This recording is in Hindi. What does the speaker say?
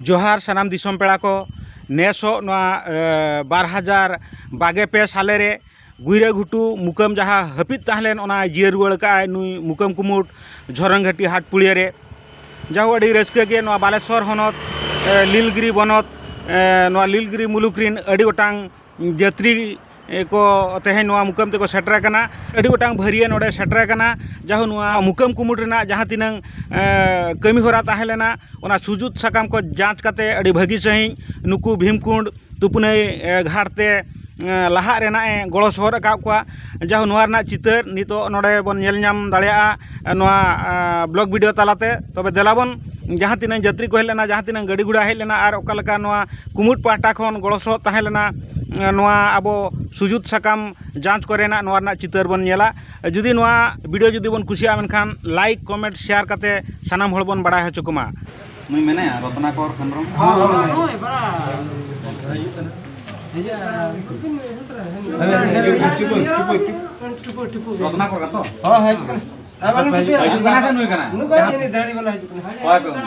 जोहार सानाम दिसम पेड़ा को नेसो 2022 साले रे गुइरा घुटू मुकम जहाँ हपित ताहलेन ओना जियर रुआड़ का नुई मुकम कुमुट झरंगघाटी हाट पुड़िया रे जाहु अड़ी रस्के के नवा बालेश्वर होनत लीलगिरी बनत लीलगिरी मुलुक रिन अड़ी गोटांग जात्री को तेहेन नवा मुकम तेको सेटर कना अड़ी गोटांग भरिया नोडे सेटर कना जाहु नवा मुकम कुमुट रेना जहाँ तिनंग कमी होरा ताहेलेना ओना सुजुत साकाम को जांच काते अड़ी भागी सही नुकु भीमकुंड तुपुनई घाटते लहा रेना गड़ो सहर का जाहु नवा रना चितर नितो नोडे बन नेल नाम दाड़ेया नवा ब्लॉग वीडियो तालाते तबे देलाबन जहाँ तिनंग जात्री को हेलेना जहाँ तिनंग गाड़ी गुड़ा हेलेना और ओकालका नवा कुमुट पाहटा खन गड़ो सह ताहेलेना नवा आबो सुजुत साकाम जांच करेना नवा रना चितर बन नेला जुदी नवा वीडियो जुदी बन कुसिया मेनखान लाइक कमेंट शेयर काते सानाम हड़ बन बड़ाय हचो कमा नुई मेने रत्नाकर खंड्रम रत्नाकर का तो है नुई कना दाड़ी वाला समय